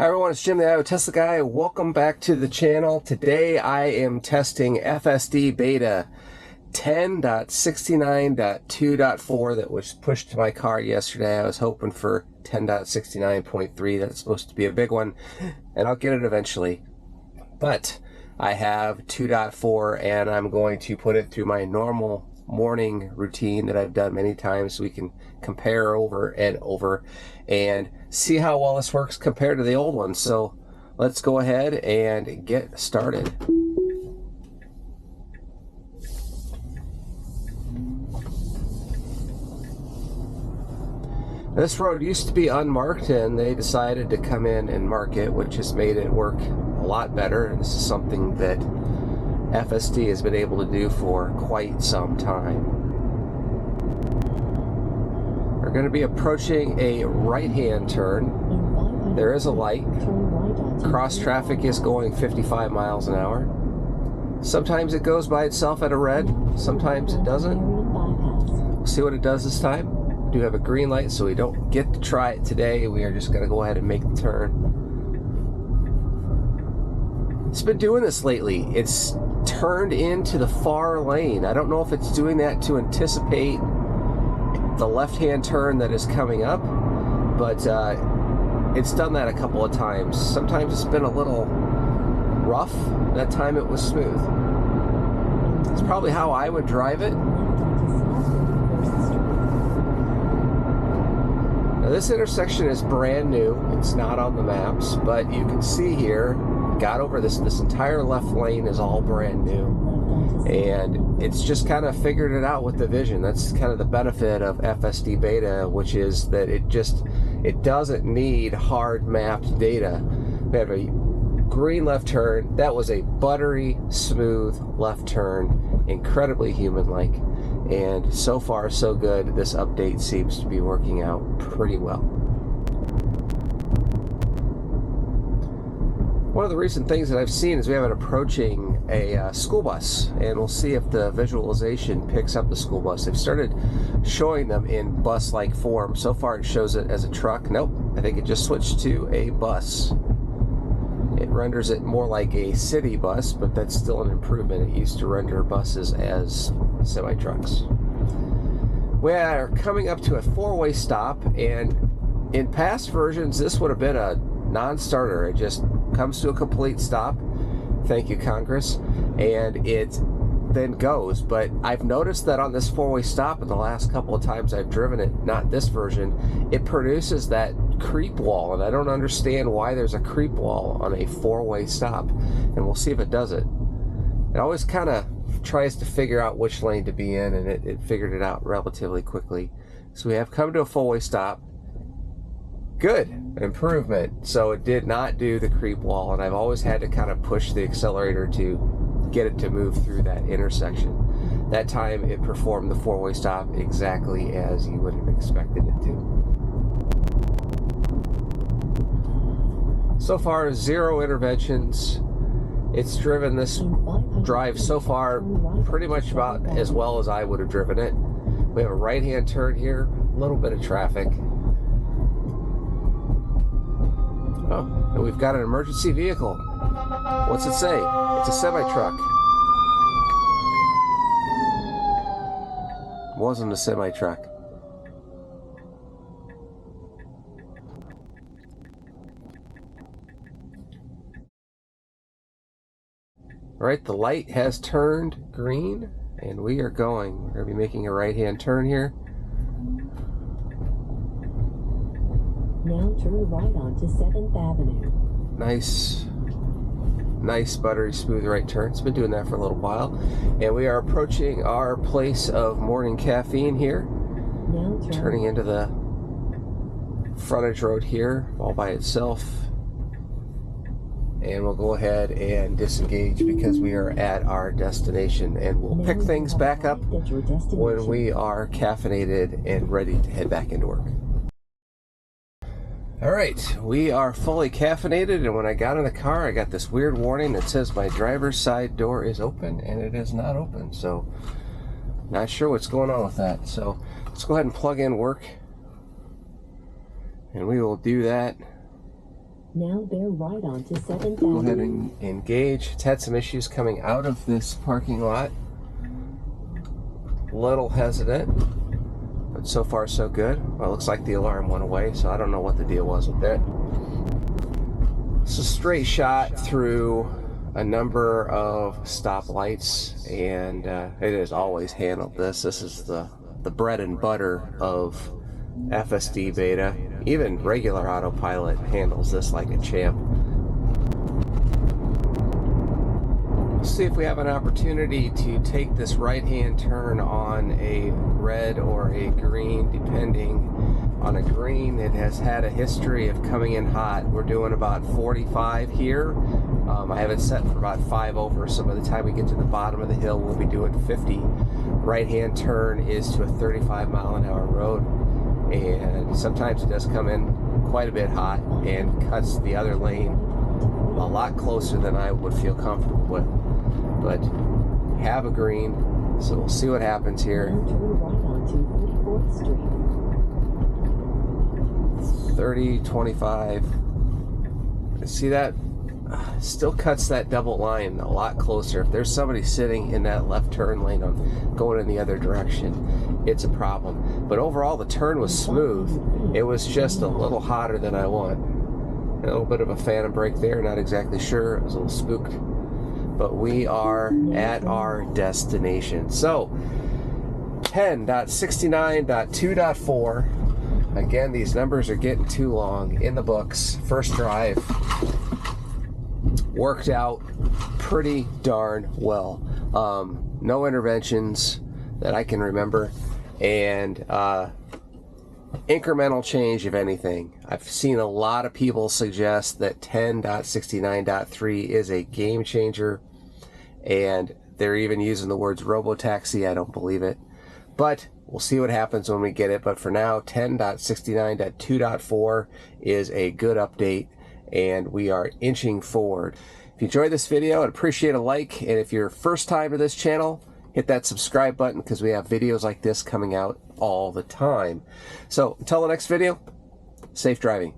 Hi everyone, it's Jim the IO Tesla Guy. Welcome back to the channel. Today I am testing FSD Beta 10.69.2.4 that was pushed to my car yesterday. I was hoping for 10.69.3. That's supposed to be a big one, and I'll get it eventually. But I have 2.4, and I'm going to put it through my normal morning routine that I've done many times so we can compare over and over and see how well this works compared to the old one. So let's go ahead and get started. This road used to be unmarked, and they decided to come in and mark it, which has made it work a lot better. And this is something that FSD has been able to do for quite some time. We're going to be approaching a right-hand turn. There is a light. Cross traffic is going 55 miles an hour. Sometimes it goes by itself at a red, sometimes it doesn't. We'll see what it does this time. We do have a green light, so we don't get to try it today. We are just going to go ahead and make the turn. It's been doing this lately. It's turned into the far lane. I don't know if it's doing that to anticipate the left-hand turn that is coming up, but it's done that a couple of times. Sometimes it's been a little rough. That time it was smooth. It's probably how I would drive it. Now this intersection is brand new. It's not on the maps, but you can see here, got over this entire left lane is all brand new, and it's just kind of figured it out with the vision. That's kind of the benefit of FSD Beta, which is that it doesn't need hard mapped data. We have a green left turn. That was a buttery smooth left turn, incredibly human-like, and so far so good. This update seems to be working out pretty well. One of the recent things that I've seen is we have it approaching a school bus, and we'll see if the visualization picks up the school bus. They've started showing them in bus-like form. So far it shows it as a truck. Nope, I think it just switched to a bus. It renders it more like a city bus, but that's still an improvement. It used to render buses as semi-trucks. We are coming up to a four-way stop, and in past versions this would have been a non-starter. It just comes to a complete stop. Thank you, Congress. And it then goes. But I've noticed that on this four-way stop in the last couple of times I've driven it, not this version, it produces that creep wall, and I don't understand why there's a creep wall on a four-way stop, and we'll see if it does it. It always kind of tries to figure out which lane to be in, and it figured it out relatively quickly. So we have come to a four-way stop. Good improvement. So it did not do the creep wall, and I've always had to kind of push the accelerator to get it to move through that intersection. That time it performed the four-way stop exactly as you would have expected it to. So far, 0 interventions. It's driven this drive so far pretty much about as well as I would have driven it. We have a right-hand turn here, a little bit of traffic. Oh, and we've got an emergency vehicle. What's it say? It's a semi-truck. It wasn't a semi-truck. All right, the light has turned green, and we are going. We're going to be making a right-hand turn here. Now turn right onto 7th Avenue. Nice buttery smooth right turn. It's been doing that for a little while. And we are approaching our place of morning caffeine here. Now turning into the frontage road here all by itself. And we'll go ahead and disengage because we are at our destination, and we'll pick things back up when we are caffeinated and ready to head back into work. All right, we are fully caffeinated, and when I got in the car, I got this weird warning that says my driver's side door is open, and it is not open. So, not sure what's going on with that. So, let's go ahead and plug in work, and we will do that Now bear right onto 7th Go ahead Avenue. and engage. It's had some issues coming out of this parking lot. Little hesitant, but so far so good. Well, it looks like the alarm went away, so I don't know what the deal was with that. It's a straight shot through a number of stoplights, and it has always handled this. This is the bread and butter of FSD Beta. Even regular autopilot handles this like a champ. Let's see if we have an opportunity to take this right-hand turn on a red or a green, depending. On a green, it has had a history of coming in hot. We're doing about 45 here. I have it set for about 5 over, so by the time we get to the bottom of the hill, we'll be doing 50. Right-hand turn is to a 35-mile-an-hour road, and sometimes it does come in quite a bit hot and cuts the other lane a lot closer than I would feel comfortable with. But have a green, so we'll see what happens here. Now turn right onto 44th Street. 30, 25. See that? Still cuts that double line a lot closer. If there's somebody sitting in that left turn lane going in the other direction, it's a problem. But overall, the turn was smooth. It was just a little hotter than I want. A little bit of a phantom brake there, not exactly sure. I was a little spooked. But we are at our destination. So, 10.69.2.4. Again, these numbers are getting too long in the books. First drive worked out pretty darn well. No interventions that I can remember, and incremental change, if anything. I've seen a lot of people suggest that 10.69.3 is a game changer, and they're even using the words robotaxi. I don't believe it, but we'll see what happens when we get it. But for now, 10.69.2.4 is a good update, and we are inching forward. If you enjoyed this video, I'd appreciate a like, and if you're first time to this channel, hit that subscribe button, because we have videos like this coming out all the time. So until the next video, safe driving.